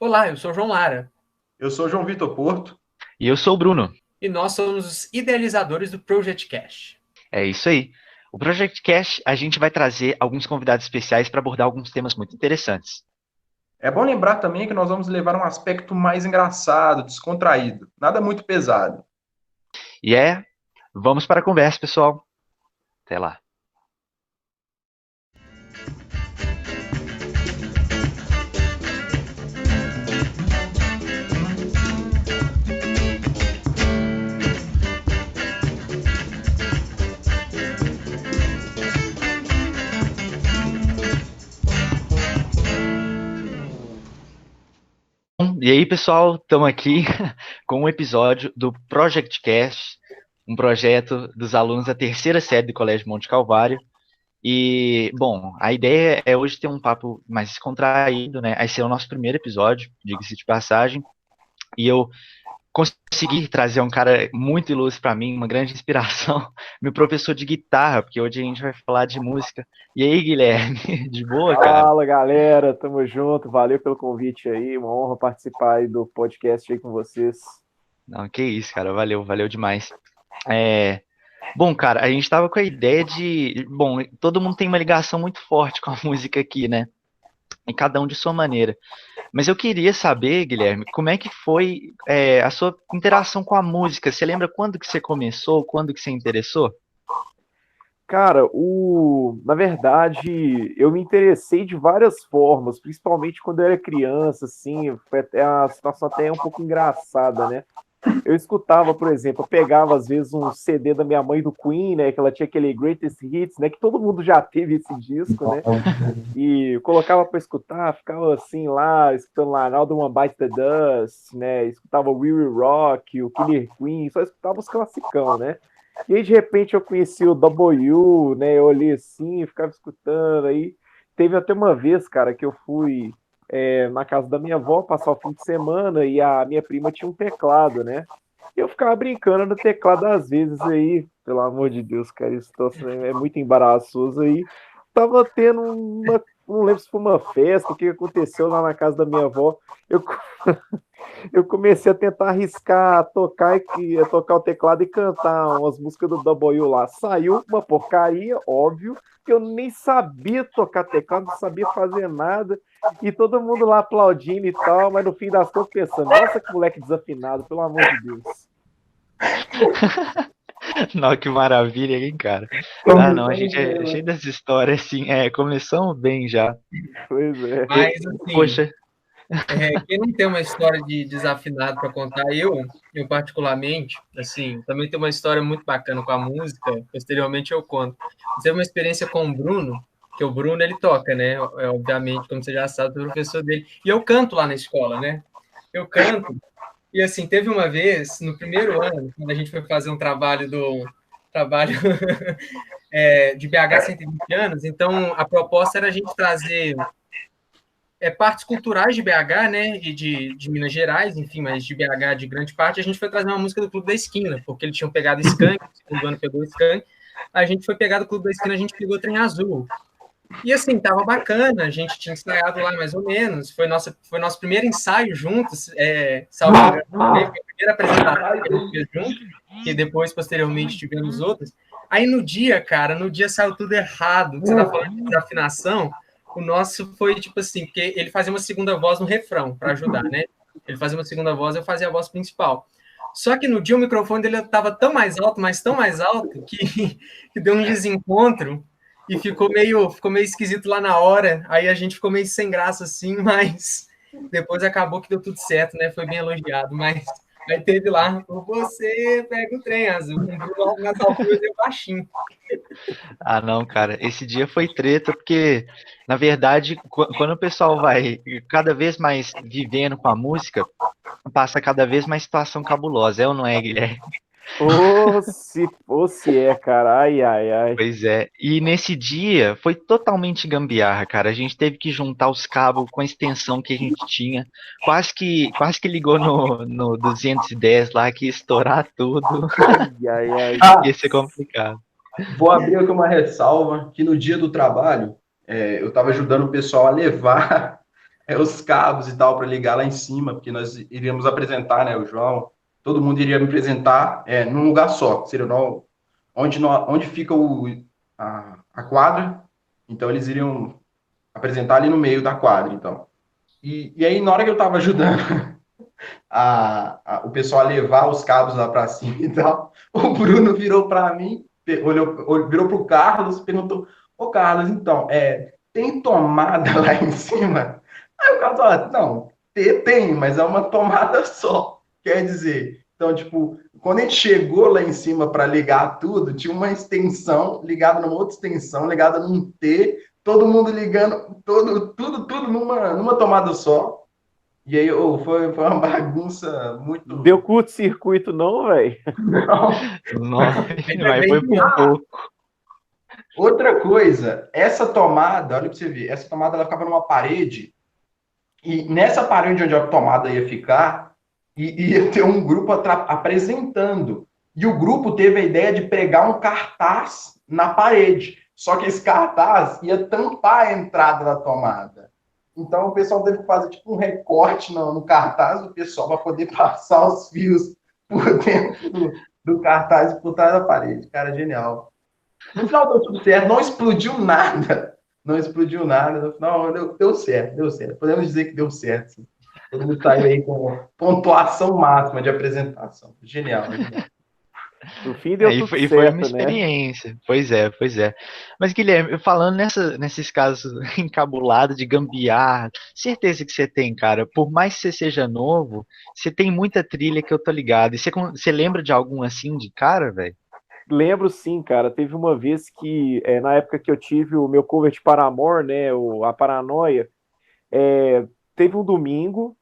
Olá, eu sou João Lara Eu sou João Vitor Porto. E eu sou o Bruno. e nós somos os idealizadores do Project Cash. É isso aí. O Project Cash, a gente vai trazer alguns convidados especiais para abordar alguns temas muito interessantes. É bom lembrar também que nós vamos levar um aspecto mais engraçado, descontraído, nada muito pesado. Vamos para a conversa, pessoal. Até lá. E aí, pessoal, estamos aqui com um episódio do Project Cash, um projeto dos alunos da terceira série do Colégio Monte Calvário. E, bom, a ideia é hoje ter um papo mais descontraído, né? Esse é o nosso primeiro episódio, diga-se de passagem. E eu consegui trazer um cara muito ilustre para mim, uma grande inspiração, meu professor de guitarra, porque hoje a gente vai falar de música. E aí, Guilherme, de boa, cara? Fala, galera, tamo junto, valeu pelo convite aí, uma honra participar aí do podcast aí com vocês. Não, que isso, cara, valeu demais. Bom, cara, a gente tava com a ideia de, bom, todo mundo tem uma ligação muito forte com a música aqui, né? E cada um de sua maneira. Mas eu queria saber, Guilherme, como é que foi a sua interação com a música? Você lembra quando que você começou, quando que você interessou? Cara, na verdade, eu me interessei de várias formas, principalmente quando eu era criança, assim, foi até a situação até um pouco engraçada, né? Eu escutava, por exemplo, eu pegava às vezes um CD da minha mãe do Queen, né? Que ela tinha aquele Greatest Hits, né? Que todo mundo já teve esse disco, né? E eu colocava para escutar, ficava assim lá, escutando lá Now the One Bites the Dust, né? Escutava o We Will Rock, o Killer Queen, só escutava os classicão, né? E aí, de repente, eu conheci o W, né? Eu olhei assim, ficava escutando aí. Teve até uma vez, cara, que eu fui na casa da minha avó passar o fim de semana e a minha prima tinha um teclado, né? E eu ficava brincando no teclado às vezes aí, pelo amor de Deus, cara, isso é muito embaraçoso aí. Tava tendo não lembro se foi uma festa, o que aconteceu lá na casa da minha avó. Eu, eu comecei a tentar arriscar tocar o teclado e cantar umas músicas do W lá. Saiu uma porcaria, óbvio, que eu nem sabia tocar teclado, não sabia fazer nada, e todo mundo lá aplaudindo e tal, mas no fim das contas pensando, nossa, que moleque desafinado, pelo amor de Deus. Não, que maravilha, hein, cara? Não, a gente é cheio dessas histórias, assim, começamos bem já. Pois é. Mas, assim, Poxa, quem não tem uma história de desafinado para contar, eu particularmente, assim, também tenho uma história muito bacana com a música, posteriormente eu conto. Eu tive uma experiência com o Bruno, que o Bruno, ele toca, né? Obviamente, como você já sabe, o professor dele. E eu canto lá na escola, né? Eu canto. E, assim, teve uma vez, no primeiro ano, quando a gente foi fazer um trabalho de BH 120 anos, então a proposta era a gente trazer partes culturais de BH, né, e de Minas Gerais, enfim, mas de BH de grande parte, a gente foi trazer uma música do Clube da Esquina, porque eles tinham pegado Skank, no segundo ano pegou Skank, a gente foi pegar do Clube da Esquina, a gente pegou Trem Azul. E assim, tava bacana, a gente tinha ensaiado lá mais ou menos, foi nosso primeiro ensaio juntos, salvo engano, foi a primeira apresentação que a gente fez junto, e depois, posteriormente, tivemos outras. Aí no dia, cara, saiu tudo errado, você tá falando de desafinação, o nosso foi tipo assim, porque ele fazia uma segunda voz no refrão, para ajudar, né? Ele fazia uma segunda voz, eu fazia a voz principal. Só que no dia o microfone dele estava tão mais alto, mas tão mais alto, que deu um desencontro e ficou meio esquisito lá na hora. Aí a gente ficou meio sem graça assim, mas depois acabou que deu tudo certo, né? Foi bem elogiado, mas aí teve lá, você pega o trem azul, nas alturas eu baixinho. não, cara, esse dia foi treta, porque, na verdade, quando o pessoal vai cada vez mais vivendo com a música, passa cada vez mais situação cabulosa, é ou não é, Guilherme? Se é, cara, ai, ai, ai. Pois é, e nesse dia foi totalmente gambiarra, cara. A gente teve que juntar os cabos com a extensão que a gente tinha. Quase que ligou no 210 lá, que ia estourar tudo. Ai, ai. Ia ser complicado. Vou abrir aqui uma ressalva que no dia do trabalho eu estava ajudando o pessoal a levar os cabos e tal para ligar lá em cima, porque nós iríamos apresentar, né, o João, todo mundo iria me apresentar num lugar só, seria onde fica a quadra, então eles iriam apresentar ali no meio da quadra, então. E aí, na hora que eu estava ajudando o pessoal a levar os cabos lá para cima e tal, o Bruno virou para mim, virou para o Carlos, perguntou: Ô Carlos, então, tem tomada lá em cima? Aí o Carlos falou: não, tem, mas é uma tomada só. Quer dizer, então, tipo, quando a gente chegou lá em cima para ligar tudo, tinha uma extensão ligada numa outra extensão, ligada num T, todo mundo ligando, tudo numa tomada só. E aí foi uma bagunça muito. Deu curto-circuito, não, velho? Não. Nossa, mas foi por pouco. Outra coisa, essa tomada, olha para você ver, essa tomada ela ficava numa parede, e nessa parede onde a tomada ia ficar, ia ter um grupo apresentando. E o grupo teve a ideia de pregar um cartaz na parede. Só que esse cartaz ia tampar a entrada da tomada. Então o pessoal teve que fazer tipo um recorte no cartaz do pessoal para poder passar os fios por dentro do cartaz e por trás da parede. Cara, genial. No final deu tudo certo, não explodiu nada. Não explodiu nada. No final deu certo, deu certo. Podemos dizer que deu certo. Sim. Todo mundo saiu aí com pontuação máxima de apresentação. Genial, genial. No fim deu tudo certo, foi uma né? experiência. Pois é. Mas, Guilherme, falando nesses casos encabulados de gambiarra, certeza que você tem, cara. Por mais que você seja novo, você tem muita trilha que eu tô ligado. E você lembra de algum assim de cara, velho? Lembro sim, cara. Teve uma vez que, na época que eu tive o meu cover de Paramore, né, a Paranoia, teve um domingo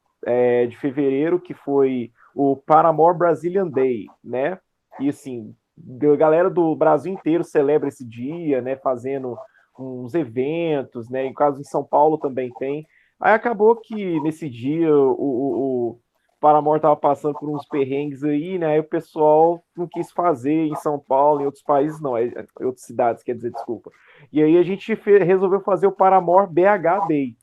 de fevereiro que foi o Paramore Brazilian Day, né? E assim, a galera do Brasil inteiro celebra esse dia, né? Fazendo uns eventos, né? Em caso em São Paulo também tem. Aí acabou que nesse dia o Paramore tava passando por uns perrengues aí, né? Aí o pessoal não quis fazer em São Paulo, em outros países, não, em outras cidades, quer dizer, desculpa. E aí a gente resolveu fazer o Paramore BH Day.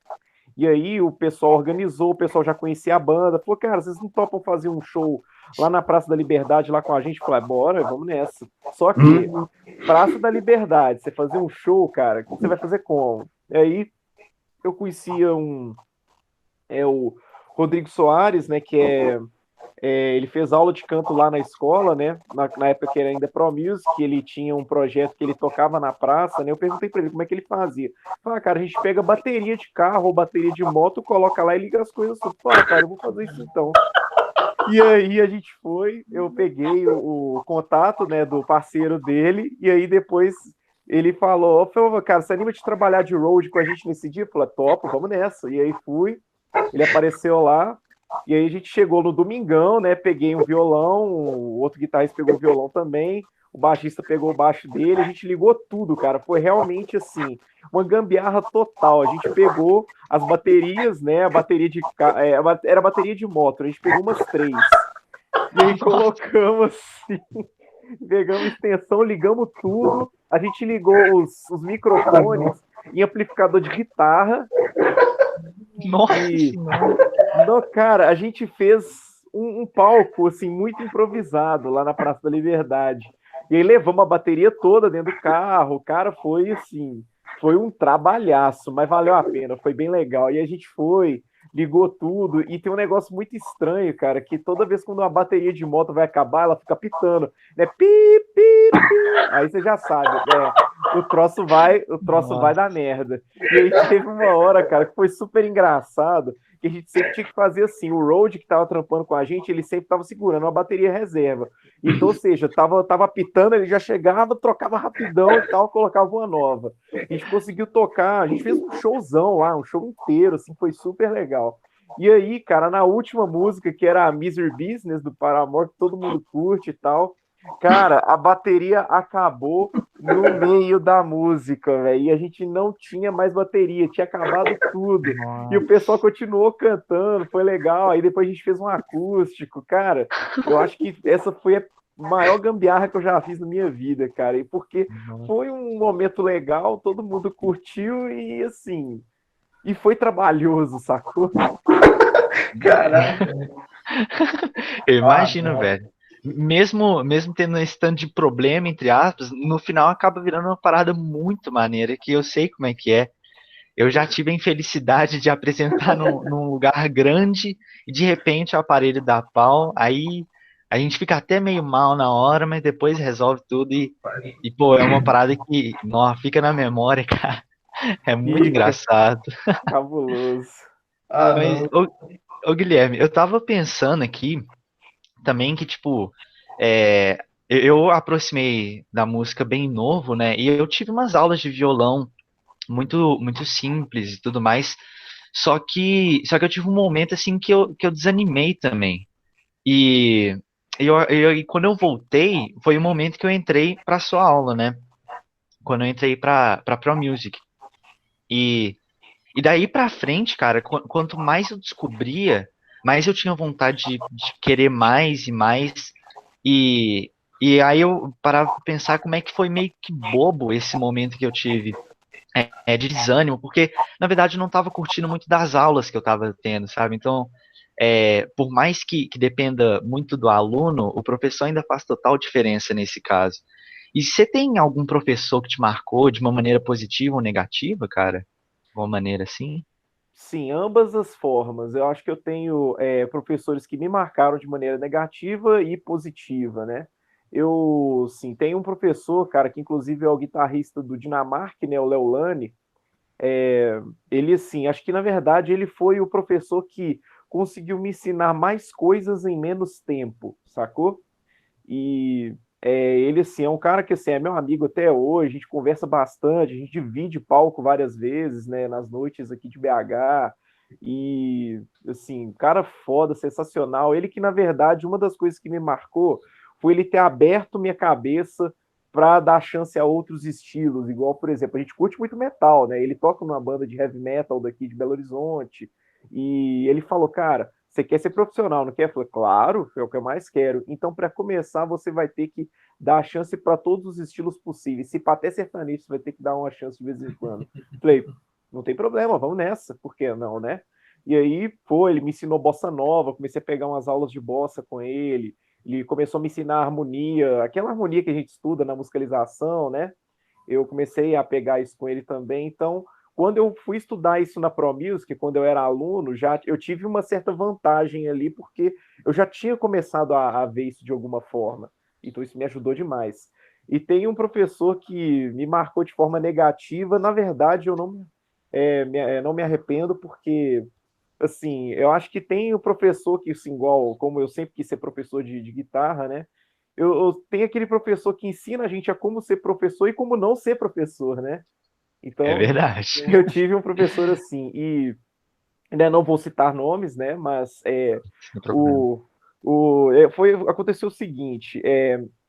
E aí o pessoal organizou, o pessoal já conhecia a banda, falou, cara, vocês não topam fazer um show lá na Praça da Liberdade, lá com a gente? Falei, bora, vamos nessa. Só que, Praça da Liberdade, você fazer um show, cara, você vai fazer como? E aí eu conhecia o Rodrigo Soares, né, que ele fez aula de canto lá na escola, né? Na época que era ainda Pro Music, ele tinha um projeto que ele tocava na praça, né? Eu perguntei para ele como é que ele fazia. Falei, cara, a gente pega bateria de carro ou bateria de moto, coloca lá e liga as coisas. Fala, cara, eu vou fazer isso então. E aí a gente eu peguei o contato, né, do parceiro dele, e aí depois ele falou, cara, você anima de trabalhar de road com a gente nesse dia? Eu falei, topo, vamos nessa. E aí fui, ele apareceu lá, e aí a gente chegou no domingão, né? Peguei um violão, o outro guitarrista pegou o violão também, o baixista pegou o baixo dele, a gente ligou tudo, cara. Foi realmente assim, uma gambiarra total. A gente pegou as baterias, né? A bateria era bateria de moto, a gente pegou umas 3. E aí colocamos assim, pegamos extensão, ligamos tudo, a gente ligou os microfones em amplificador de guitarra. Nossa Não, cara, a gente fez um palco assim muito improvisado lá na Praça da Liberdade. E aí levamos a bateria toda dentro do carro. Cara, foi assim, foi um trabalhaço, mas valeu a pena, foi bem legal. E a gente ligou tudo, e tem um negócio muito estranho, cara, que toda vez quando uma bateria de moto vai acabar, ela fica pitando, né? Pi, pi, pi. Aí você já sabe, o troço vai dar merda. E aí teve uma hora, cara, que foi super engraçado, que a gente sempre tinha que fazer assim, o Road que tava trampando com a gente, ele sempre tava segurando uma bateria reserva. Então, ou seja, tava pitando, ele já chegava, trocava rapidão e tal, colocava uma nova. A gente conseguiu tocar, a gente fez um showzão lá, um show inteiro, assim, foi super legal. E aí, cara, na última música, que era a Misery Business do Paramore, que todo mundo curte e tal, cara, a bateria acabou no meio da música, velho, e a gente não tinha mais bateria, tinha acabado tudo. E o pessoal continuou cantando, foi legal. Aí depois a gente fez um acústico, cara. Eu acho que essa foi a maior gambiarra que eu já fiz na minha vida, cara. E porque foi um momento legal, todo mundo curtiu e assim, E foi trabalhoso, sacou? Caraca. Eu Ah, imagino, não. velho. Mesmo tendo esse tanto de problema, entre aspas, no final acaba virando uma parada muito maneira, que eu sei como é que é. Eu já tive a infelicidade de apresentar num lugar grande e de repente o aparelho dá pau, aí a gente fica até meio mal na hora, mas depois resolve tudo e pô, é uma parada que, nó, fica na memória, cara. É muito Fica engraçado. cabuloso. Ah, Mas, não. ô Guilherme, eu tava pensando aqui também que, tipo, é, eu aproximei da música bem novo, né? E eu tive umas aulas de violão muito simples e tudo mais. Só que eu tive um momento assim que eu desanimei também. E, e quando eu voltei, foi o momento que eu entrei para sua aula, né? Quando eu entrei para Pro Music. E, e daí pra frente, cara, quanto mais eu descobria, mais eu tinha vontade de querer mais e mais. E, e aí eu parava pra pensar como é que foi meio que bobo esse momento que eu tive de desânimo, porque na verdade eu não estava curtindo muito das aulas que eu estava tendo, sabe? Então, por mais que dependa muito do aluno, o professor ainda faz total diferença nesse caso. E você tem algum professor que te marcou de uma maneira positiva ou negativa, cara? De uma maneira assim? Sim, ambas as formas. Eu acho que eu tenho professores que me marcaram de maneira negativa e positiva, né? Eu, sim, tenho um professor, cara, que inclusive é o guitarrista do Dinamarca, né, o Leolani. Ele, assim, acho que na verdade ele foi o professor que conseguiu me ensinar mais coisas em menos tempo, sacou? E ele, assim, é um cara que, assim, é meu amigo até hoje, a gente conversa bastante, a gente divide palco várias vezes, né, nas noites aqui de BH, e, assim, cara foda, sensacional. Ele que, na verdade, uma das coisas que me marcou foi ele ter aberto minha cabeça para dar chance a outros estilos, igual, por exemplo, a gente curte muito metal, né, ele toca numa banda de heavy metal daqui de Belo Horizonte, e ele falou, cara, você quer ser profissional, não quer? Eu falei, claro, é o que eu mais quero. Então, para começar, você vai ter que dar a chance para todos os estilos possíveis. Se para até sertanejo, você vai ter que dar uma chance de vez em quando. Falei, não tem problema, vamos nessa. Por que não, né? E aí, pô, ele me ensinou bossa nova, comecei a pegar umas aulas de bossa com ele. Ele começou a me ensinar harmonia, aquela harmonia que a gente estuda na musicalização, né? Eu comecei a pegar isso com ele também. Então, quando eu fui estudar isso na ProMusic, quando eu era aluno, já eu tive uma certa vantagem ali, porque eu já tinha começado a ver isso de alguma forma. Então, isso me ajudou demais. E tem um professor que me marcou de forma negativa. Na verdade, eu não me arrependo, porque, assim, eu acho que tem o professor que, assim, igual, como eu sempre quis ser professor de guitarra, né? Eu tenho aquele professor que ensina a gente a como ser professor e como não ser professor, né? É Então, verdade. eu tive um professor assim, e né, não vou citar nomes, né? Mas Sem problema. o, aconteceu o seguinte: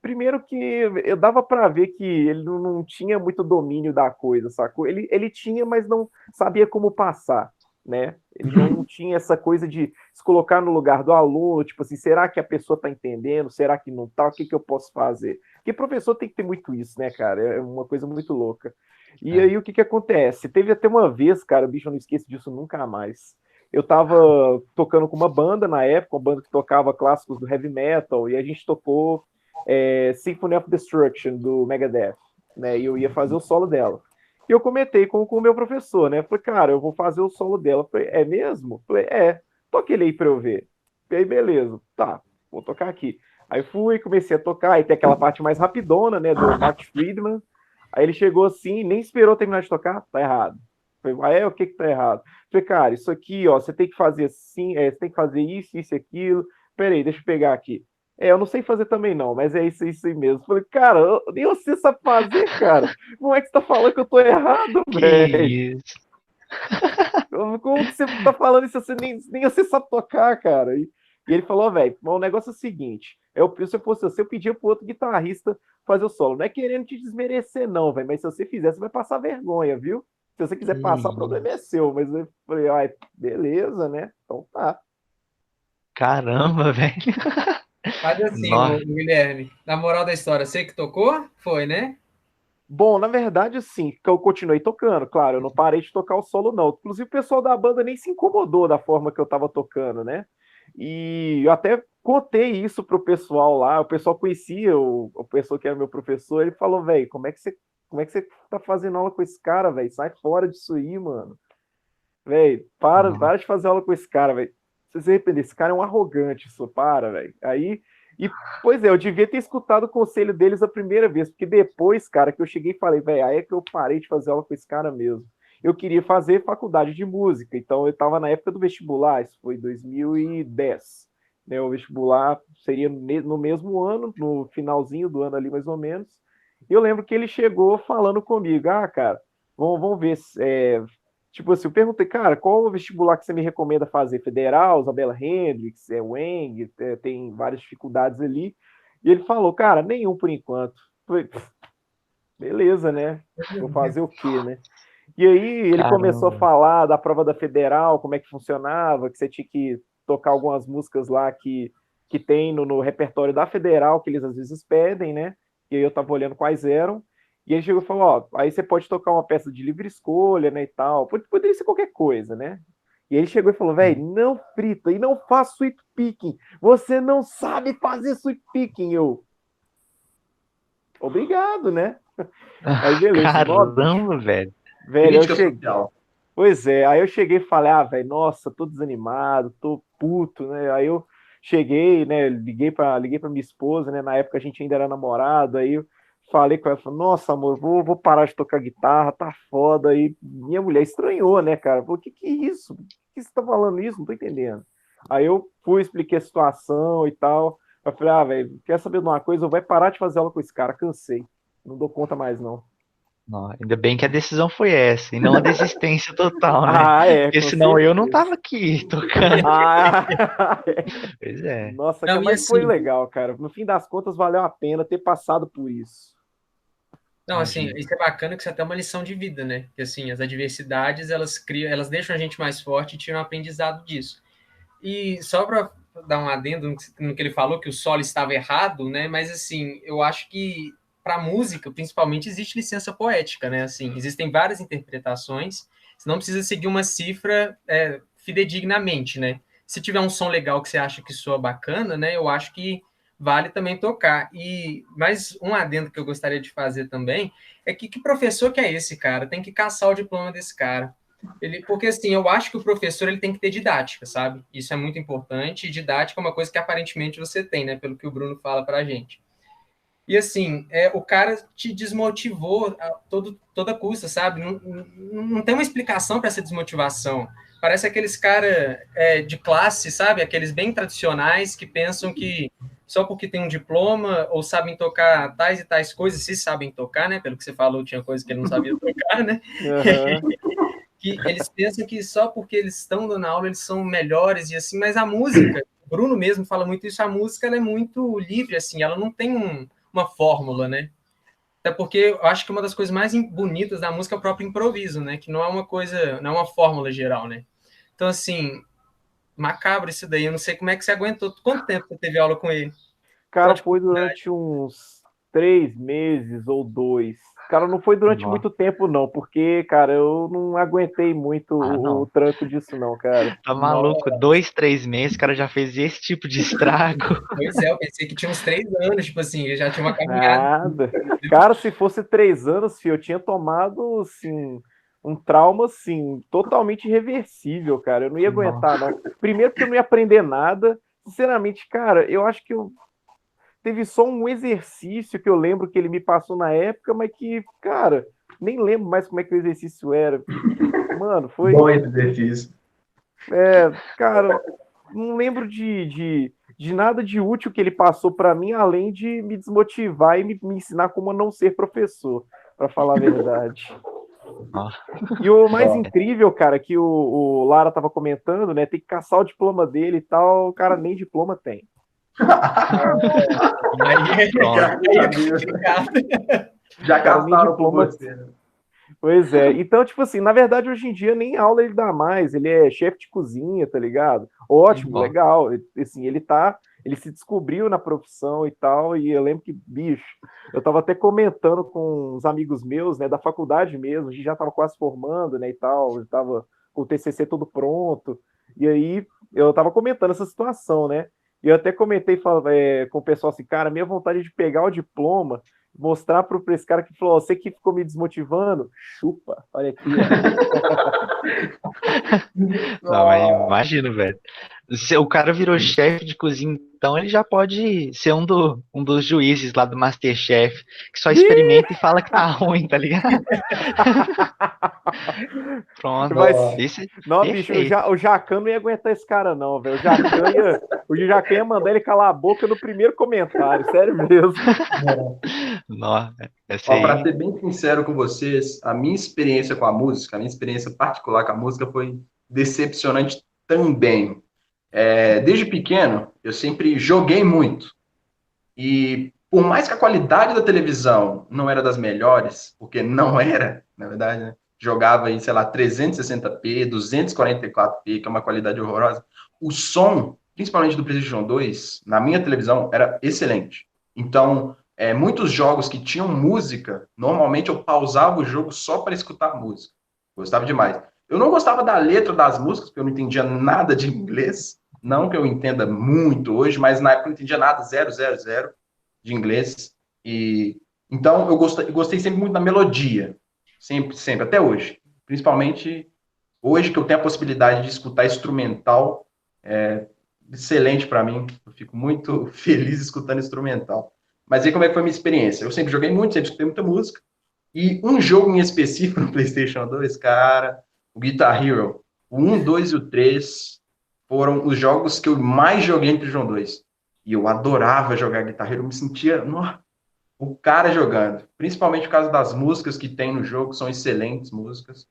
primeiro que eu dava para ver que ele não tinha muito domínio da coisa, sacou? Ele tinha, mas não sabia como passar, né? Ele não tinha essa coisa de se colocar no lugar do aluno, tipo assim, será que a pessoa está entendendo? Será que não tá? O que que eu posso fazer? Porque professor tem que ter muito isso, né, cara? É uma coisa muito louca. E É. aí o que que acontece? Teve até uma vez, cara, bicho, eu não esqueço disso nunca mais. Eu tava tocando com uma banda na época, uma banda que tocava clássicos do heavy metal, e a gente tocou Symphony of Destruction, do Megadeth, né? E eu ia fazer o solo dela. E eu comentei com o meu professor, né? Falei, cara, eu vou fazer o solo dela. Falei, é mesmo? Falei, toque ele aí pra eu ver. E aí, beleza, tá, vou tocar aqui. Aí fui, comecei a tocar, aí tem aquela parte mais rapidona, né, do Mark Friedman. Aí ele chegou assim, nem esperou terminar de tocar, tá errado. Falei, o que que tá errado? Falei, cara, isso aqui, ó, você tem que fazer assim, você tem que fazer isso e aquilo. Peraí, deixa eu pegar aqui. Eu não sei fazer também não, mas é isso aí mesmo. Falei, cara, nem você sabe fazer, cara. Como é que você tá falando que eu tô errado, Que velho? isso. Como que você tá falando isso? Você nem você sabe tocar, cara. E ele falou, velho, o negócio é o seguinte: se eu fosse você, eu pedia pro outro guitarrista fazer o solo. Não é querendo te desmerecer, não, velho, mas se você fizer, você vai passar vergonha, viu? Se você quiser passar, o problema é seu. Mas eu falei, ai, beleza, né? Então tá. Caramba, velho. Faz assim, Nó. Guilherme. Na moral da história, você que tocou? Foi, né? Bom, na verdade, sim, que eu continuei tocando, claro, eu não parei de tocar o solo, não. Inclusive, o pessoal da banda nem se incomodou da forma que eu tava tocando, né? E eu até contei isso pro pessoal lá, o pessoal conhecia o pessoal que era meu professor, ele falou, velho, como é que você tá fazendo aula com esse cara, velho? Sai fora disso aí, mano. Velho, para de fazer aula com esse cara, velho. Você se arrepender, esse cara é um arrogante, isso, para, velho. Aí, e, pois é, eu devia ter escutado o conselho deles a primeira vez, porque depois, cara, que eu cheguei e falei, velho, aí é que eu parei de fazer aula com esse cara mesmo. Eu queria fazer faculdade de música, então eu estava na época do vestibular, isso foi 2010, né? O vestibular seria no mesmo ano, no finalzinho do ano ali, mais ou menos. E eu lembro que ele chegou falando comigo, cara, vamos ver, tipo assim, eu perguntei, cara, qual o vestibular que você me recomenda fazer? Federal, Isabela Hendricks, UENG, tem várias dificuldades ali. E ele falou, cara, nenhum por enquanto. Falei, beleza, né? Vou fazer o quê, né? E aí ele começou a Caramba. falar da prova da Federal, como é que funcionava, que você tinha que tocar algumas músicas lá que tem no repertório da Federal, que eles às vezes pedem, né? E aí eu tava olhando quais eram. E ele chegou e falou, ó, aí você pode tocar uma peça de livre escolha, né, e tal. Poderia ser qualquer coisa, né? E ele chegou e falou, velho, não frita e não faz sweep picking. Você não sabe fazer sweep picking. Eu, obrigado, né? Aí beleza, ó, bicho. Caramba, velho. Velho, eu Crítica cheguei. social. Pois é, aí eu cheguei e falei, velho, nossa, tô desanimado, tô puto, né? Aí eu cheguei, né? Liguei pra minha esposa, né? Na época a gente ainda era namorado, aí eu falei com ela, falei, nossa, amor, vou parar de tocar guitarra, tá foda. Aí minha mulher estranhou, né, cara? Falou, que é isso? Por que você tá falando isso? Não tô entendendo. Aí eu fui, expliquei a situação e tal. Eu falei, velho, quer saber de uma coisa? Eu vou parar de fazer aula com esse cara, cansei. Não dou conta mais, não. Não, ainda bem que a decisão foi essa, e não a desistência total, né? Porque Com senão eu não certeza. tava aqui tocando. Ah, Pois é. nossa, Não, e mas foi assim, legal, cara. No fim das contas, valeu a pena ter passado por isso. não, assim, Imagino. isso é bacana que isso é até uma lição de vida, né? Que assim, as adversidades, elas criam, elas deixam a gente mais forte e tiram um aprendizado disso. E só para dar um adendo no que ele falou, que o solo estava errado, né? Mas assim, eu acho que para música, principalmente, existe licença poética, né? Assim, existem várias interpretações. Você não precisa seguir uma cifra fidedignamente, né? Se tiver um som legal que você acha que soa bacana, né? Eu acho que vale também tocar. E mais um adendo que eu gostaria de fazer também é que professor que é esse cara? Tem que caçar o diploma desse cara. Porque assim, eu acho que o professor ele tem que ter didática, sabe? Isso é muito importante. E didática é uma coisa que aparentemente você tem, né? Pelo que o Bruno fala pra gente. E assim, o cara te desmotivou toda custa, sabe? Não tem uma explicação para essa desmotivação. Parece aqueles cara de classe, sabe? Aqueles bem tradicionais que pensam que só porque tem um diploma ou sabem tocar tais e tais coisas, se sabem tocar, né? Pelo que você falou, tinha coisa que ele não sabia tocar, né? Uhum. Que eles pensam que só porque eles estão dando aula eles são melhores e assim, mas a música, o Bruno mesmo fala muito isso, a música ela é muito livre, assim, ela não tem uma fórmula, né? Até porque eu acho que uma das coisas mais bonitas da música é o próprio improviso, né? Que não é uma coisa, não é uma fórmula geral, né? Então, assim, macabro isso daí, eu não sei como é que você aguentou, quanto tempo você teve aula com ele? Só Cara, de foi curiosidade. durante uns 3 meses ou 2. Cara, não foi durante Nó. muito tempo, não, porque, cara, eu não aguentei muito Ah, o não. tranco disso, não, cara. Tá maluco? Nossa, 2, 3 meses, o cara já fez esse tipo de estrago. pois é, eu pensei que tinha uns 3 anos, tipo assim, eu já tinha uma caminhada. Nada. Cara, se fosse 3 anos, filho, eu tinha tomado, assim, um trauma, assim, totalmente irreversível, cara. Eu não ia aguentar, Nossa. não. Primeiro porque eu não ia aprender nada. Sinceramente, cara, eu acho que teve só um exercício que eu lembro que ele me passou na época, mas que, cara, nem lembro mais como é que o exercício era. Mano, Bom esse exercício. cara, não lembro de nada de útil que ele passou para mim, além de me desmotivar e me ensinar como não ser professor, para falar a verdade. Ó. E o mais Ó. incrível, cara, que o Lara tava comentando, né? Tem que caçar o diploma dele e tal, o cara nem diploma tem. Aí, Pronto. aí é complicado. Já O cara nem caçaram por diploma. você, né? Pois é. Então, tipo assim, na verdade, hoje em dia nem aula ele dá mais. Ele é chefe de cozinha, tá ligado? Ótimo, Ó. legal. Assim, ele se descobriu na profissão e tal, e eu lembro que, bicho, eu tava até comentando com uns amigos meus, né, da faculdade mesmo, a gente já tava quase formando, né, e tal, eu tava com o TCC todo pronto, e aí eu tava comentando essa situação, né, e eu até comentei com o pessoal assim, cara, minha vontade de pegar o diploma, mostrar para esse cara que falou, você que ficou me desmotivando, chupa, olha aqui, Não, mas imagino, velho. Se o cara virou chefe de cozinha, então ele já pode ser um dos juízes lá do MasterChef, que só experimenta e fala que tá ruim, tá ligado? Pronto. Mas, Esse não, bicho, perfeito. o Jacan não ia aguentar esse cara, não, velho. O Jacan ia mandar ele calar a boca no primeiro comentário, sério mesmo. Nossa, esse Ó, para aí. ser bem sincero com vocês, a minha experiência com a música, a minha experiência particular com a música foi decepcionante também. Desde pequeno, eu sempre joguei muito. E por mais que a qualidade da televisão não era das melhores, porque não era, na verdade, né? Jogava em, sei lá, 360p, 244p, que é uma qualidade horrorosa. O som, principalmente do PlayStation 2, na minha televisão, era excelente. Então, muitos jogos que tinham música, normalmente eu pausava o jogo só para escutar a música. Gostava demais. Eu não gostava da letra das músicas, porque eu não entendia nada de inglês. Não que eu entenda muito hoje, mas na época eu não entendia nada, zero, zero, zero de inglês. E então eu gostei sempre muito da melodia, sempre, sempre, até hoje. Principalmente hoje que eu tenho a possibilidade de escutar instrumental, é excelente para mim. Eu fico muito feliz escutando instrumental. Mas aí como é que foi a minha experiência? Eu sempre joguei muito, sempre escutei muita música. E um jogo em específico no PlayStation 2, cara, o Guitar Hero, o 1, 2 e o 3 foram os jogos que eu mais joguei no PlayStation 2. E eu adorava jogar Guitar Hero, eu me sentia o cara jogando. Principalmente por causa das músicas que tem no jogo, são excelentes músicas.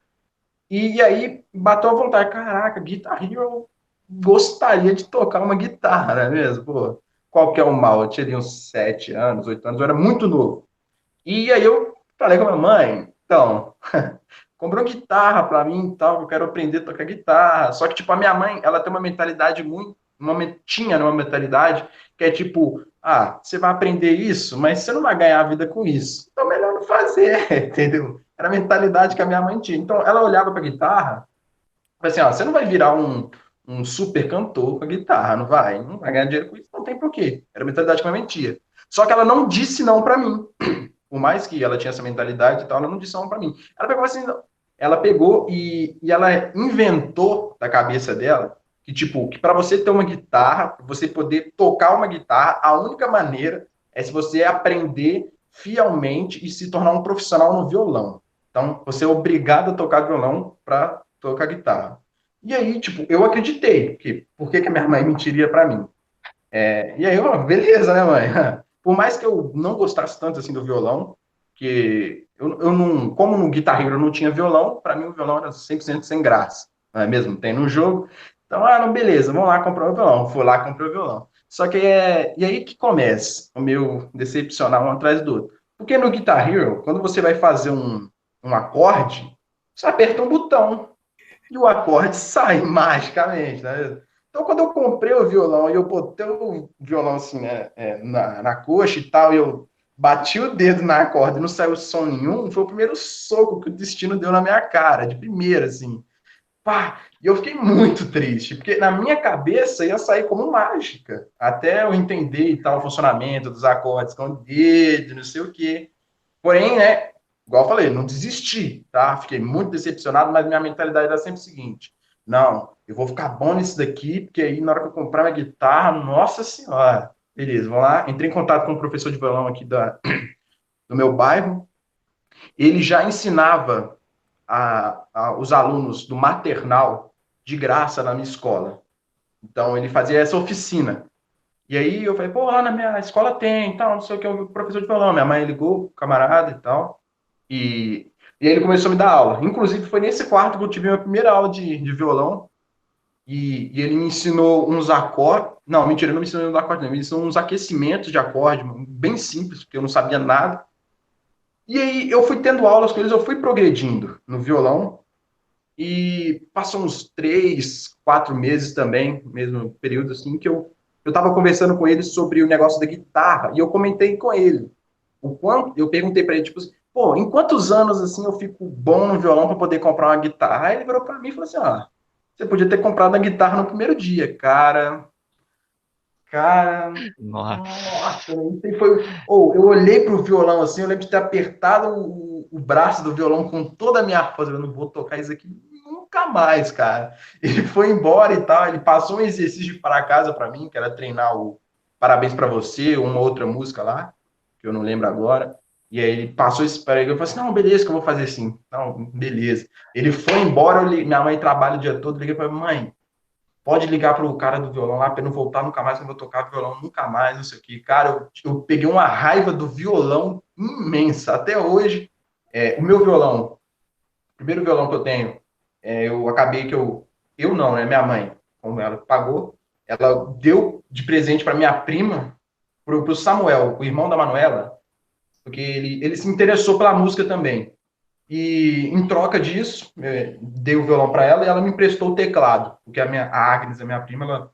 E aí bateu a vontade, caraca, Guitar Hero, eu gostaria de tocar uma guitarra, não é mesmo? Pô, qual que é o mal? Eu tinha ali uns 7 anos, 8 anos, eu era muito novo. E aí eu falei com a minha mãe, então, comprou guitarra pra mim e tal, eu quero aprender a tocar guitarra. Só que, tipo, a minha mãe, ela tem uma mentalidade tinha uma mentalidade que é tipo, você vai aprender isso, mas você não vai ganhar a vida com isso. Então, melhor não fazer, entendeu? Era a mentalidade que a minha mãe tinha. Então, ela olhava pra guitarra, e assim, você não vai virar um super cantor com a guitarra, não vai ganhar dinheiro com isso, não tem porquê. Era a mentalidade que a minha mãe tinha. Só que ela não disse não pra mim. Por mais que ela tinha essa mentalidade e tal, ela não disse não pra mim. Ela pegou e ela inventou da cabeça dela que, tipo, que para você ter uma guitarra, pra você poder tocar uma guitarra, a única maneira é se você aprender fielmente e se tornar um profissional no violão. Então, você é obrigado a tocar violão para tocar guitarra. E aí, tipo, eu acreditei, porque por que a minha mãe mentiria para mim? E aí, beleza, né, mãe? Por mais que eu não gostasse tanto assim do violão, que eu não, como no Guitar Hero eu não tinha violão, para mim o violão era 100% sem graça, não é mesmo? Tem no jogo. Então, não, beleza, vamos lá comprar o violão. Fui lá, comprei o violão. Só que e aí que começa o meu decepcionar um atrás do outro. Porque no Guitar Hero, quando você vai fazer um acorde, você aperta um botão e o acorde sai magicamente, né? Então, quando eu comprei o violão e eu botei o violão assim, né, na coxa e tal, e eu bati o dedo na corda e não saiu som nenhum, foi o primeiro soco que o destino deu na minha cara, de primeira, assim. Pá! E eu fiquei muito triste, porque na minha cabeça ia sair como mágica, até eu entender e tal o funcionamento dos acordes com o dedo, não sei o quê. Porém, né, igual eu falei, não desisti, tá? Fiquei muito decepcionado, mas minha mentalidade era sempre o seguinte: não, eu vou ficar bom nisso daqui, porque aí na hora que eu comprar minha guitarra, nossa senhora, beleza, vamos lá. Entrei em contato com um professor de violão aqui do meu bairro, ele já ensinava os alunos do maternal de graça na minha escola. Então, ele fazia essa oficina. E aí eu falei, pô, lá na minha escola tem, tal, não sei o que, o professor de violão. Minha mãe ligou, camarada e tal. E aí ele começou a me dar aula. Inclusive, foi nesse quarto que eu tive a minha primeira aula de violão. E ele me ensinou uns acordes. Não, mentira, ele não me ensinou uns acordes, não. Ele me ensinou uns aquecimentos de acorde, bem simples, porque eu não sabia nada. E aí eu fui tendo aulas com eles, eu fui progredindo no violão. E passou uns 3, 4 meses também, mesmo período assim, que eu eu estava conversando com ele sobre o negócio da guitarra, e eu comentei com ele. O quanto, eu perguntei para ele, tipo, pô, em quantos anos, assim, eu fico bom no violão para poder comprar uma guitarra? Aí ele virou para mim e falou assim, ah, você podia ter comprado a guitarra no primeiro dia, cara. Cara, Nossa. nossa, isso foi. Ou eu olhei pro violão assim, eu lembro de ter apertado o braço do violão com toda a minha força. Eu não vou tocar isso aqui nunca mais, cara. Ele foi embora e tal. Ele passou um exercício para casa para mim, que era treinar o Parabéns para Você, uma outra música lá, que eu não lembro agora. E aí ele passou isso para ele. Eu falei assim: não, beleza, que eu vou fazer assim. Não, beleza. Ele foi embora. Minha mãe trabalha o dia todo. Eu liguei para mãe. Pode ligar para o cara do violão lá para eu não voltar nunca mais, não vou tocar violão nunca mais, não sei o que. Cara, eu peguei uma raiva do violão imensa. Até hoje, o meu violão, o primeiro violão que eu tenho, eu acabei que eu não, né? Minha mãe, como ela pagou, ela deu de presente para minha prima, pro Samuel, o irmão da Manuela, porque ele se interessou pela música também. E em troca disso, dei o violão para ela e ela me emprestou o teclado, porque a Agnes, a minha prima, ela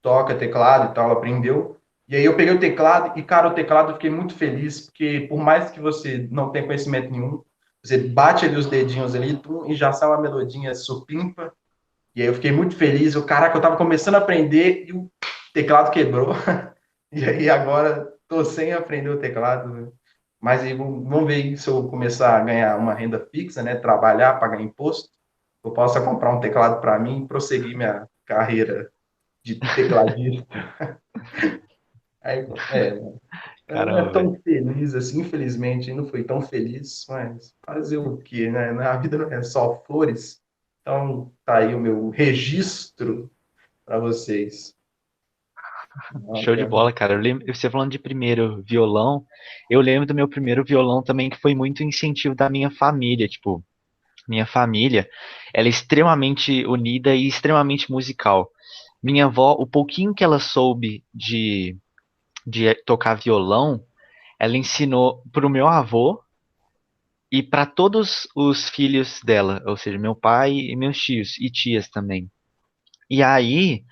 toca teclado e tal, ela aprendeu. E aí eu peguei o teclado e, cara, o teclado eu fiquei muito feliz, porque por mais que você não tenha conhecimento nenhum, você bate ali os dedinhos ali e já sai uma melodinha supimpa. E aí eu fiquei muito feliz. Caraca, eu tava começando a aprender e o teclado quebrou. E aí agora tô sem aprender o teclado. Mas aí vamos ver se eu começar a ganhar uma renda fixa, né? Trabalhar, pagar imposto, eu possa comprar um teclado para mim e prosseguir minha carreira de tecladista. Aí, não é Caramba, velho. tão feliz assim, infelizmente, não foi tão feliz, mas fazer o quê, né? A vida não é só flores. Então, tá aí o meu registro para vocês. Show de Nossa, bola, cara. Eu lembro, você falando de primeiro violão, eu lembro do meu primeiro violão também, que foi muito incentivo da minha família. Tipo, minha família, ela é extremamente unida e extremamente musical. Minha avó, o pouquinho que ela soube de tocar violão, ela ensinou pro meu avô e para todos os filhos dela, ou seja, meu pai e meus tios e tias também. E aí,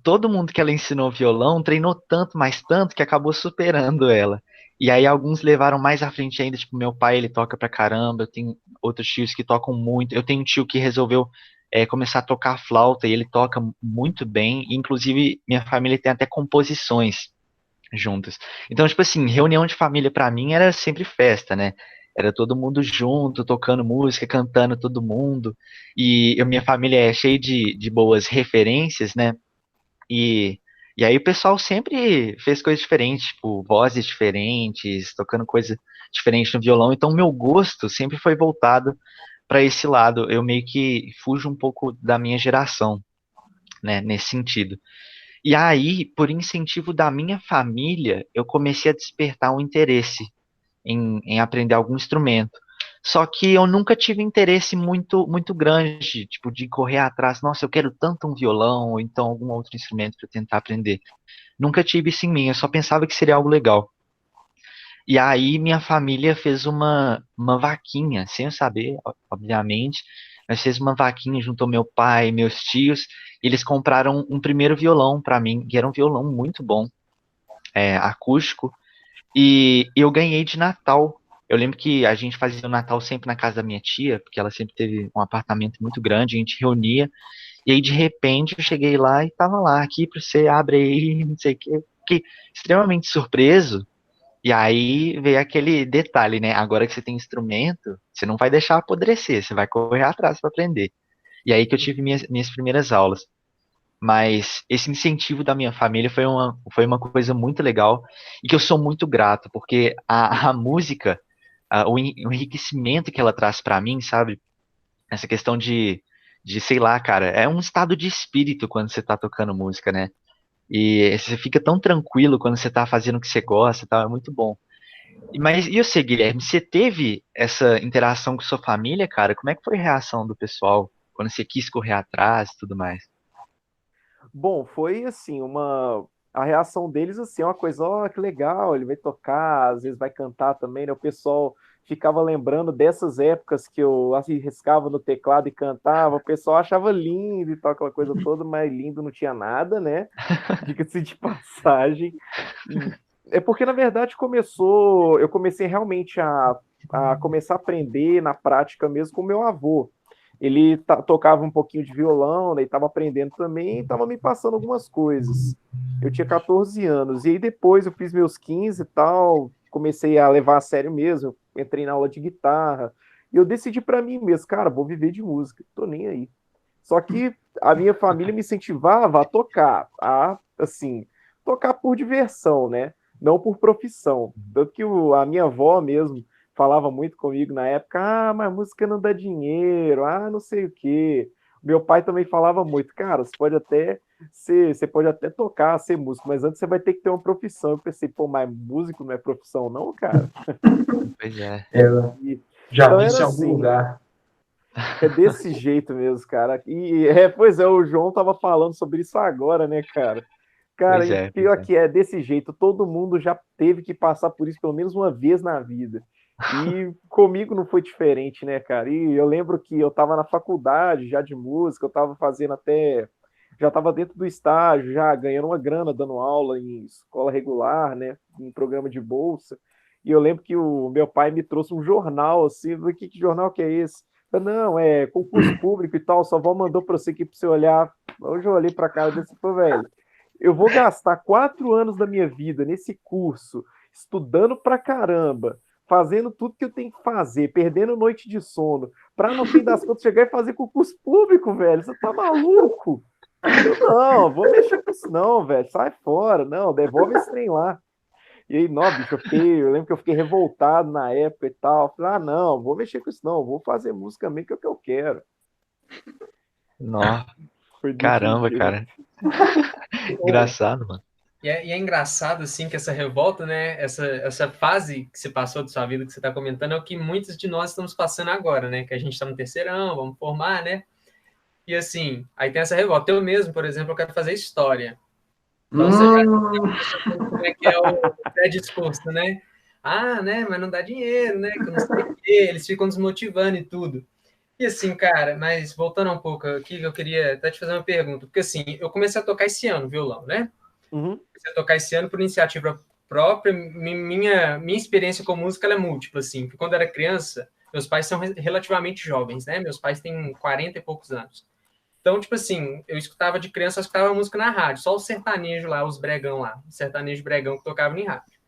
todo mundo que ela ensinou violão treinou tanto, mais tanto, que acabou superando ela. E aí alguns levaram mais à frente ainda, tipo, meu pai, ele toca pra caramba, eu tenho outros tios que tocam muito, eu tenho um tio que resolveu começar a tocar flauta e ele toca muito bem, inclusive minha família tem até composições juntas. Então, tipo assim, reunião de família pra mim era sempre festa, né? Era todo mundo junto, tocando música, cantando todo mundo. E minha família é cheia de boas referências, né? E, e aí o pessoal sempre fez coisas diferentes, tipo, vozes diferentes, tocando coisa diferente no violão. Então, meu gosto sempre foi voltado para esse lado. Eu meio que fujo um pouco da minha geração, né? Nesse sentido. E aí, por incentivo da minha família, eu comecei a despertar um interesse em aprender algum instrumento. Só que eu nunca tive interesse muito grande, tipo, de correr atrás, nossa, eu quero tanto um violão, ou então algum outro instrumento para tentar aprender. Nunca tive isso em mim, eu só pensava que seria algo legal. E aí minha família fez uma vaquinha, sem eu saber, obviamente, mas fez uma vaquinha junto ao meu pai, meus tios, e eles compraram um primeiro violão para mim, que era um violão muito bom, acústico, e eu ganhei de Natal. Eu lembro que a gente fazia o Natal sempre na casa da minha tia, porque ela sempre teve um apartamento muito grande, a gente reunia, e aí de repente eu cheguei lá e tava lá, aqui para você, abre aí, não sei o quê. Fiquei extremamente surpreso, e aí veio aquele detalhe, né? Agora que você tem instrumento, você não vai deixar apodrecer, você vai correr atrás para aprender. E aí que eu tive minhas primeiras aulas. Mas esse incentivo da minha família foi uma coisa muito legal e que eu sou muito grato, porque a música, o enriquecimento que ela traz para mim, sabe? Essa questão sei lá, cara, é um estado de espírito quando você tá tocando música, né? E você fica tão tranquilo quando você tá fazendo o que você gosta e tal, é muito bom. Mas e você, Guilherme, você teve essa interação com sua família, cara? Como é que foi a reação do pessoal quando você quis correr atrás e tudo mais? Bom, foi assim, a reação deles assim, é uma coisa, ó, que legal, ele vai tocar, às vezes vai cantar também, né? O pessoal ficava lembrando dessas épocas que eu assim, riscava no teclado e cantava, o pessoal achava lindo e tal, aquela coisa toda, mas lindo não tinha nada, né? Diga-se de passagem. É porque, na verdade, eu comecei realmente a começar a aprender na prática mesmo com meu avô. Ele tocava um pouquinho de violão, né, e estava aprendendo também, e estava me passando algumas coisas. Eu tinha 14 anos, e aí depois eu fiz meus 15 e tal, comecei a levar a sério mesmo, eu entrei na aula de guitarra, e eu decidi para mim mesmo, cara, vou viver de música, tô nem aí. Só que a minha família me incentivava a tocar, assim, tocar por diversão, né? Não por profissão. Tanto que a minha avó mesmo falava muito comigo na época, mas música não dá dinheiro, não sei o quê. Meu pai também falava muito, cara, você pode até tocar, ser músico, mas antes você vai ter que ter uma profissão. Eu pensei, pô, mas músico não é profissão, não, cara? Pois é. Já Então vi era isso em algum assim, lugar. é desse jeito mesmo, cara. Pois é, o João tava falando sobre isso agora, né, cara? Cara, Pois e é, pois pior é. que é desse jeito, todo mundo já teve que passar por isso pelo menos uma vez na vida. E comigo não foi diferente, né, cara? E eu lembro que eu tava na faculdade já de música, eu tava fazendo até. Já tava dentro do estágio, já ganhando uma grana, dando aula em escola regular, né? Em programa de bolsa. E eu lembro que o meu pai me trouxe um jornal, assim, eu falei, que jornal que é esse? Eu falei, não, é concurso público e tal, sua avó mandou para você aqui para você olhar. Hoje eu olhei para cara desse e falei, velho, eu vou gastar 4 anos da minha vida nesse curso, estudando pra caramba, fazendo tudo que eu tenho que fazer, perdendo noite de sono, para no fim das contas chegar e fazer concurso público, velho. Você tá maluco? Eu não, vou mexer com isso não, velho. Sai fora, não, devolve esse trem lá. E aí, não, bicho, eu lembro que eu fiquei revoltado na época e tal. Falei, não, vou mexer com isso não, vou fazer música mesmo que é o que eu quero. Nossa, Foi desse caramba, jeito. cara. Engraçado, mano. E é engraçado, assim, que essa revolta, né, essa fase que você passou de sua vida, que você está comentando, é o que muitos de nós estamos passando agora, né, que a gente está no terceirão, vamos formar, né, e assim, aí tem essa revolta. Eu mesmo, por exemplo, eu quero fazer história. Então você já sabe como é que é o pré-discurso, né? Né, mas não dá dinheiro, né, que eu não sei o quê, eles ficam desmotivando e tudo. E assim, cara, mas voltando um pouco aqui, eu queria até te fazer uma pergunta, porque assim, eu comecei a tocar esse ano violão, né? Uhum. Comecei a tocar esse ano por iniciativa própria. Minha experiência com música ela é múltipla, assim. Porque quando eu era criança, meus pais são relativamente jovens, né? Meus pais têm 40 e poucos anos. Então, tipo assim, eu escutava de criança, eu escutava música na rádio, só o sertanejo lá, os bregão lá, o sertanejo bregão que tocava em rádio.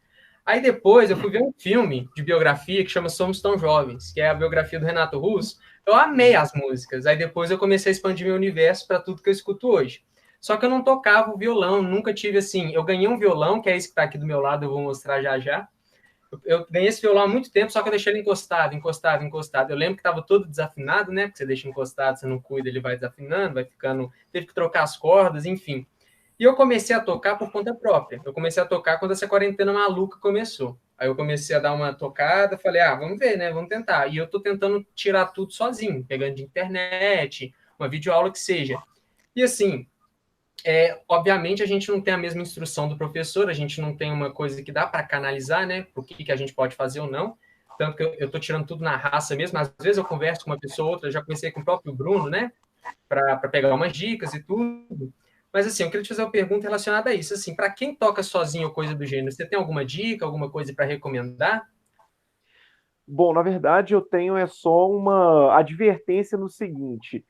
Aí depois eu fui ver um filme de biografia que chama Somos Tão Jovens, que é a biografia do Renato Russo. Eu amei as músicas. Aí depois eu comecei a expandir meu universo para tudo que eu escuto hoje. Só que eu não tocava o violão, nunca tive assim. Eu ganhei um violão, que é esse que está aqui do meu lado, eu vou mostrar já já. Eu ganhei esse violão há muito tempo, só que eu deixei ele encostado, encostado, encostado. Eu lembro que estava todo desafinado, né? Porque você deixa encostado, você não cuida, ele vai desafinando, vai ficando. Teve que trocar as cordas, enfim. E eu comecei a tocar por conta própria. Eu comecei a tocar quando essa quarentena maluca começou. Aí eu comecei a dar uma tocada, falei, vamos ver, né? Vamos tentar. E eu tô tentando tirar tudo sozinho, pegando de internet, uma videoaula que seja. E assim, obviamente a gente não tem a mesma instrução do professor, a gente não tem uma coisa que dá para canalizar, né? O que a gente pode fazer ou não. Tanto que eu tô tirando tudo na raça mesmo. Às vezes eu converso com uma pessoa ou outra, já comecei com o próprio Bruno, né? Para pegar umas dicas e tudo. Mas assim, eu queria te fazer uma pergunta relacionada a isso. Assim, para quem toca sozinho ou coisa do gênero, você tem alguma dica, alguma coisa para recomendar? Bom, na verdade, eu tenho só uma advertência no seguinte: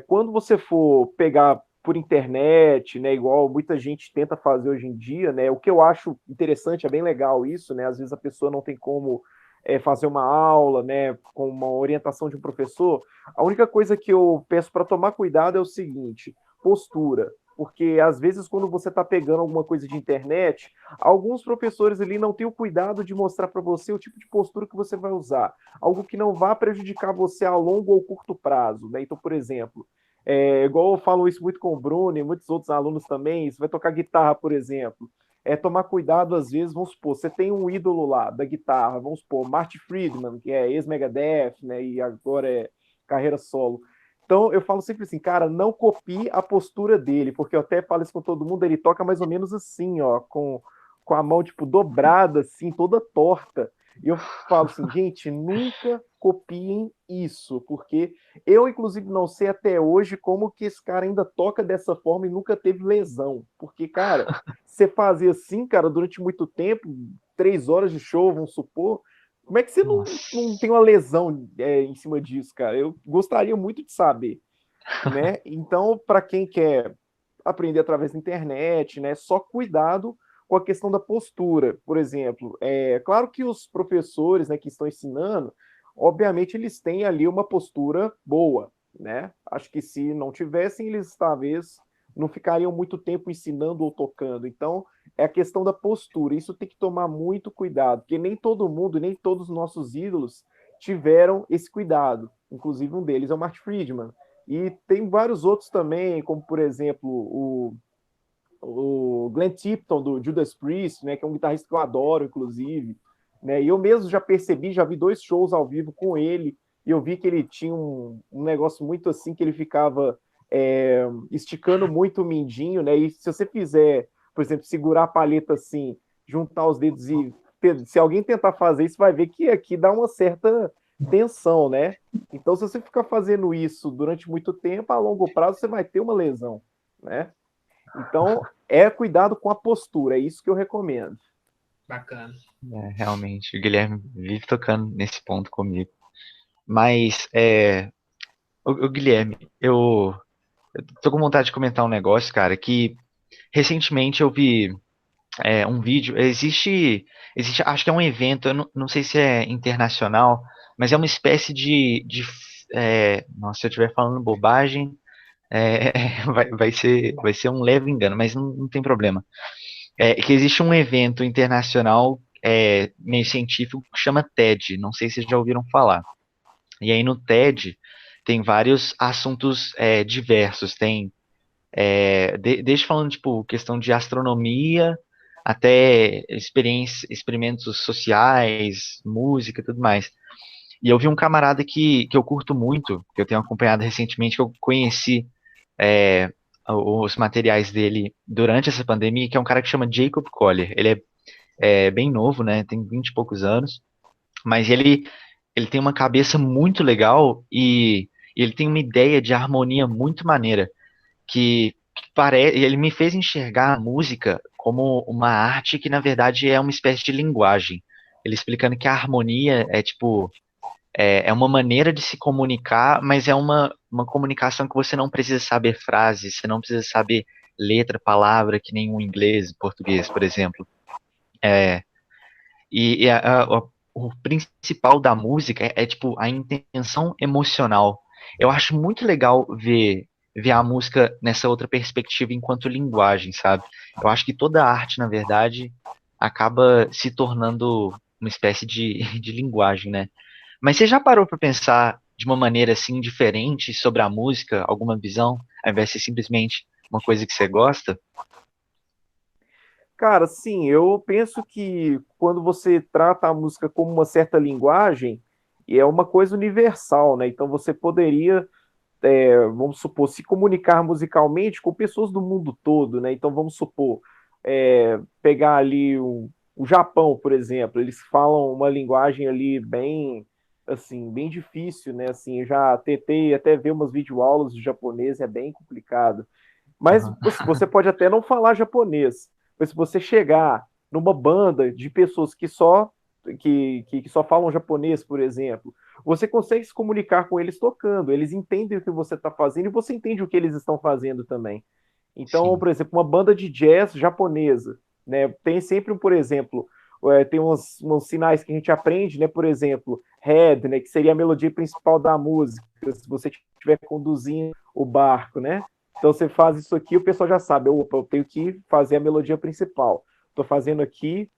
quando você for pegar por internet, né, igual muita gente tenta fazer hoje em dia, né, o que eu acho interessante, é bem legal isso, né, às vezes a pessoa não tem como fazer uma aula, né, com uma orientação de um professor. A única coisa que eu peço para tomar cuidado é o seguinte: postura. Porque às vezes, quando você está pegando alguma coisa de internet, alguns professores ali não têm o cuidado de mostrar para você o tipo de postura que você vai usar, algo que não vá prejudicar você a longo ou curto prazo, né? Então, por exemplo, igual eu falo isso muito com o Bruno e muitos outros alunos também, você vai tocar guitarra, por exemplo, tomar cuidado às vezes, vamos supor, você tem um ídolo lá da guitarra, vamos supor, Marty Friedman, que é ex-Megadeth, né, e agora é carreira solo. Então, eu falo sempre assim, cara, não copie a postura dele, porque eu até falo isso com todo mundo, ele toca mais ou menos assim, ó, com a mão, tipo, dobrada, assim, toda torta. E eu falo assim, gente, nunca copiem isso, porque eu, inclusive, não sei até hoje como que esse cara ainda toca dessa forma e nunca teve lesão. Porque, cara, você fazia assim, cara, durante muito tempo, 3 horas de show, vamos supor, como é que você não tem uma lesão em cima disso, cara? Eu gostaria muito de saber, né? Então, para quem quer aprender através da internet, né? Só cuidado com a questão da postura, por exemplo. É claro que os professores, né, que estão ensinando, obviamente eles têm ali uma postura boa, né? Acho que se não tivessem, eles talvez não ficariam muito tempo ensinando ou tocando. Então, é a questão da postura. Isso tem que tomar muito cuidado, porque nem todo mundo, nem todos os nossos ídolos tiveram esse cuidado. Inclusive, um deles é o Mark Friedman. E tem vários outros também, como por exemplo o Glenn Tipton do Judas Priest, né, que é um guitarrista que eu adoro, inclusive. Né, e eu mesmo já percebi, já vi 2 shows ao vivo com ele, e eu vi que ele tinha um negócio muito assim, que ele ficava esticando muito o mindinho, né? E se você fizer, por exemplo, segurar a palheta assim, juntar os dedos e se alguém tentar fazer isso, vai ver que aqui dá uma certa tensão, né? Então, se você ficar fazendo isso durante muito tempo, a longo prazo você vai ter uma lesão, né? Então, cuidado com a postura, é isso que eu recomendo. Bacana. Realmente, o Guilherme vive tocando nesse ponto comigo. Mas, o Guilherme, eu tô com vontade de comentar um negócio, cara, que recentemente eu vi um vídeo. Existe, acho que é um evento, eu não sei se é internacional, mas é uma espécie nossa, se eu estiver falando bobagem, vai ser um leve engano, mas não tem problema. Que existe um evento internacional meio científico que chama TED, não sei se vocês já ouviram falar. E aí no TED tem vários assuntos diversos, tem desde falando, tipo, questão de astronomia até experimentos sociais, música e tudo mais. E eu vi um camarada que eu curto muito, que eu tenho acompanhado recentemente, que eu conheci é, os materiais dele durante essa pandemia, que é um cara que chama Jacob Collier. Ele é bem novo, né? Tem 20 e poucos anos, mas ele tem uma cabeça muito legal e ele tem uma ideia de harmonia muito maneira que parece, ele me fez enxergar a música como uma arte que na verdade é uma espécie de linguagem. Ele explicando que a harmonia é tipo é uma maneira de se comunicar, mas é uma comunicação que você não precisa saber frases, você não precisa saber letra, palavra, que nem o inglês, português, por exemplo. É, o principal da música tipo a intenção emocional. Eu acho muito legal ver a música nessa outra perspectiva enquanto linguagem, sabe? Eu acho que toda arte, na verdade, acaba se tornando uma espécie de linguagem, né? Mas você já parou para pensar de uma maneira assim diferente sobre a música, alguma visão, ao invés de ser simplesmente uma coisa que você gosta? Cara, sim, eu penso que quando você trata a música como uma certa linguagem, é uma coisa universal, né? Então você poderia, vamos supor, se comunicar musicalmente com pessoas do mundo todo, né? Então vamos supor, pegar ali o Japão, por exemplo, eles falam uma linguagem ali bem, assim, bem difícil, né? Assim, eu já tentei até ver umas videoaulas de japonês, é bem complicado. Mas Aham. você pode até não falar japonês, mas se você chegar numa banda de pessoas que só falam japonês, por exemplo, você consegue se comunicar com eles tocando. Eles entendem o que você está fazendo e você entende o que eles estão fazendo também. Então, Sim. por exemplo, uma banda de jazz japonesa, né? Tem sempre, por exemplo, tem uns sinais que a gente aprende, né? Por exemplo, head, né? Que seria a melodia principal da música, se você estiver conduzindo o barco, né? Então você faz isso aqui, o pessoal já sabe, opa, eu tenho que fazer a melodia principal. Estou fazendo aqui,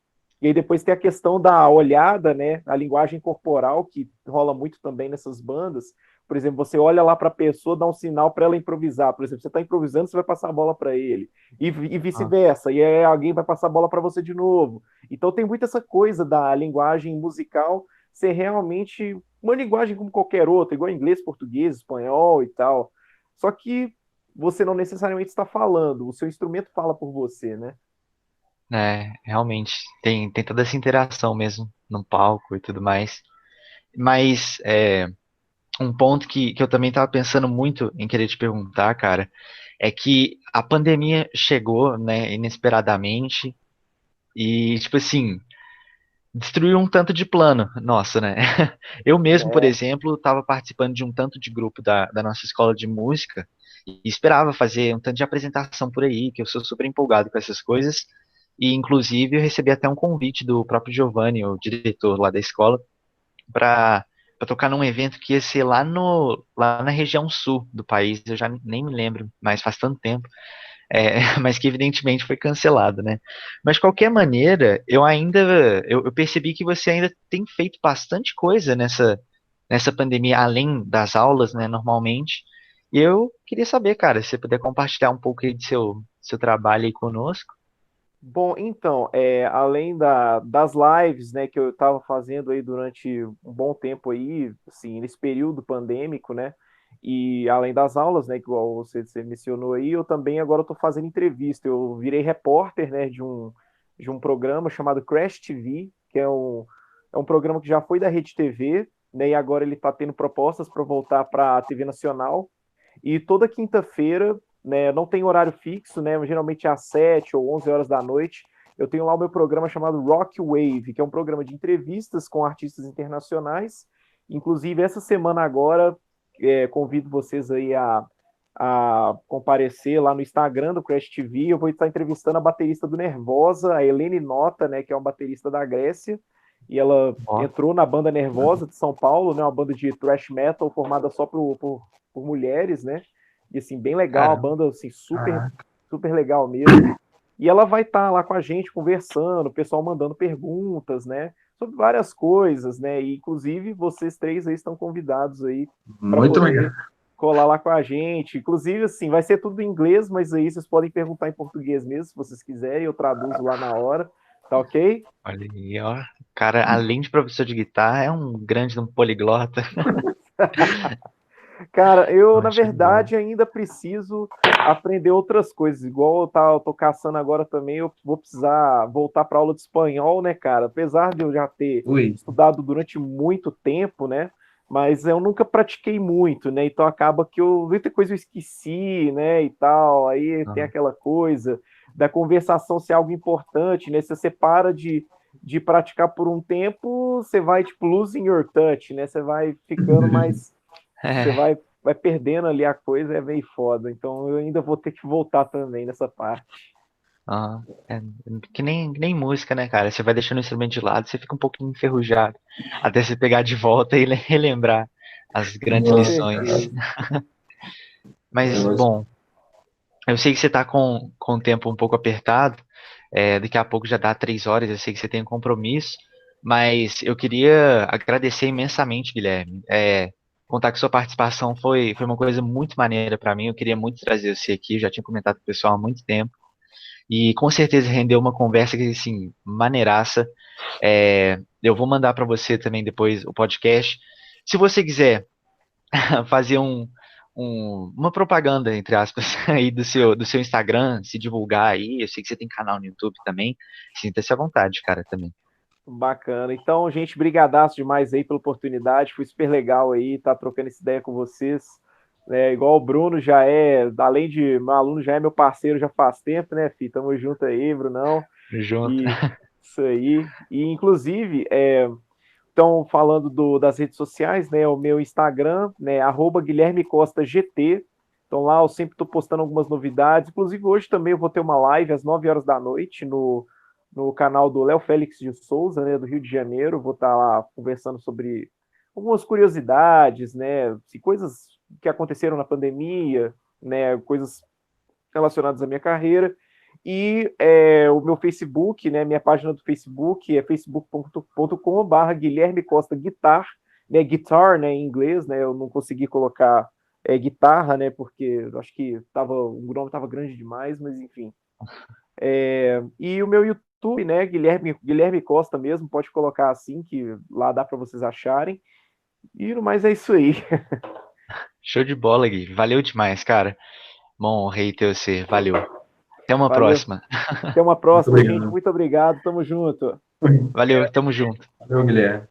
e aí depois tem a questão da olhada, né? A linguagem corporal, que rola muito também nessas bandas. Por exemplo, você olha lá para a pessoa, dá um sinal para ela improvisar. Por exemplo, você está improvisando, você vai passar a bola para ele. E Ah, vice-versa. E aí alguém vai passar a bola para você de novo. Então tem muito essa coisa da linguagem musical ser realmente uma linguagem como qualquer outra, igual inglês, português, espanhol e tal. Só que você não necessariamente está falando, o seu instrumento fala por você, né? realmente, tem toda essa interação mesmo. no palco e tudo mais. Mas um ponto que eu também estava pensando muito em querer te perguntar, cara, é que a pandemia chegou, né, inesperadamente e, tipo assim, destruiu um tanto de plano, nossa, né? Eu mesmo, por É, exemplo, estava participando de um tanto de grupo da nossa escola de música e esperava fazer um tanto de apresentação por aí, que eu sou super empolgado com essas coisas. E, inclusive, eu recebi até um convite do próprio Giovanni, o diretor lá da escola, para tocar num evento que ia ser lá na região sul do país. Eu já nem me lembro, mas faz tanto tempo. Mas que evidentemente foi cancelado, né? Mas de qualquer maneira, eu percebi que você ainda tem feito bastante coisa nessa pandemia, além das aulas, né, normalmente. E eu queria saber, cara, se você puder compartilhar um pouco aí do seu trabalho aí conosco. bom, então, além das lives, né, que eu estava fazendo aí durante um bom tempo aí, assim, nesse período pandêmico, né, e além das aulas, né, que igual você mencionou aí, eu também agora estou fazendo entrevista. Eu virei repórter, né, de um programa chamado Crash TV, que é um programa que já foi da Rede TV, né, e agora ele está tendo propostas para voltar para a TV Nacional. E toda quinta-feira, né, não tem horário fixo, né, geralmente é às 7 ou 11 horas da noite, eu tenho lá o meu programa chamado Rock Wave, que é um programa de entrevistas com artistas internacionais. Inclusive, essa semana agora, convido vocês aí a comparecer lá no Instagram do Crash TV. Eu vou estar entrevistando a baterista do Nervosa, a Helene Nota, né, que é uma baterista da Grécia, e ela Ó, entrou na banda Nervosa de São Paulo, né, uma banda de thrash metal formada só por mulheres, né? E assim, bem legal, a caramba. banda assim, super legal mesmo. E ela vai estar lá com a gente conversando, o pessoal mandando perguntas, né? Sobre várias coisas, né? E inclusive vocês três aí estão convidados aí para Muito poder legal. colar lá com a gente. Inclusive, assim, vai ser tudo em inglês, mas aí vocês podem perguntar em português mesmo, se vocês quiserem, eu traduzo lá na hora, tá ok? Olha aí, ó. Cara, além de professor de guitarra, é um grande um poliglota. Cara, eu, na Show de bola. verdade, ainda preciso aprender outras coisas. Igual eu tô caçando agora também, eu vou precisar voltar para aula de espanhol, né, cara? Apesar de eu já ter Ui. estudado durante muito tempo, né? Mas eu nunca pratiquei muito, né? Então acaba que muita coisa eu esqueci, né? E tal. Aí tem Ah, aquela coisa da conversação ser algo importante, né? Se você para de praticar por um tempo, você vai, tipo, losing your touch, né? Você vai ficando mais você É, vai perdendo ali a coisa, é meio foda. Então eu ainda vou ter que voltar também nessa parte. ah, é que nem música, né, cara? Você vai deixando o instrumento de lado, você fica um pouquinho enferrujado, até você pegar de volta e relembrar as grandes Com Nossa, lições. cara. certeza. Mas, bom, eu sei que você tá com o tempo um pouco apertado, daqui a pouco já dá 3 horas, eu sei que você tem um compromisso, mas eu queria agradecer imensamente, Guilherme. Contar que sua participação foi uma coisa muito maneira para mim, eu queria muito trazer você aqui, eu já tinha comentado com o pessoal há muito tempo. E com certeza rendeu uma conversa que, assim, maneiraça. Eu vou mandar para você também depois o podcast. Se você quiser fazer uma propaganda, entre aspas, aí do seu Instagram, se divulgar aí, eu sei que você tem canal no YouTube também, sinta-se à vontade, cara, também. Bacana. Então, gente, brigadaço demais aí pela oportunidade. Foi super legal aí estar trocando essa ideia com vocês. Igual o Bruno já além de meu aluno, já é meu parceiro já faz tempo, né, Fih? Tamo junto aí, Brunão. Junto. E isso aí. E, inclusive, então, falando das redes sociais, né? O meu Instagram, né? @Guilherme Costa GT. Então lá eu sempre estou postando algumas novidades. Inclusive hoje também eu vou ter uma live às 9 horas da noite no canal do Léo Félix de Souza, né? Do Rio de Janeiro. Vou estar lá conversando sobre algumas curiosidades, né? Coisas que aconteceram na pandemia, né? Coisas relacionadas à minha carreira. E o meu Facebook, né, minha página do Facebook é facebook.com/, Guilherme Costa Guitar, né, guitar, né, em inglês, né, eu não consegui colocar guitarra, né, porque eu acho que o nome estava grande demais, mas enfim. E o meu YouTube, né, Guilherme Costa mesmo, pode colocar assim, que lá dá para vocês acharem. E no mais é isso aí. Show de bola, Gui. Valeu demais, cara. Bom, honrei ter você. Valeu. Até uma Valeu. próxima. Até uma Muito próxima, gente. obrigado. Muito obrigado. Tamo junto. Valeu, tamo junto. Valeu, Guilherme.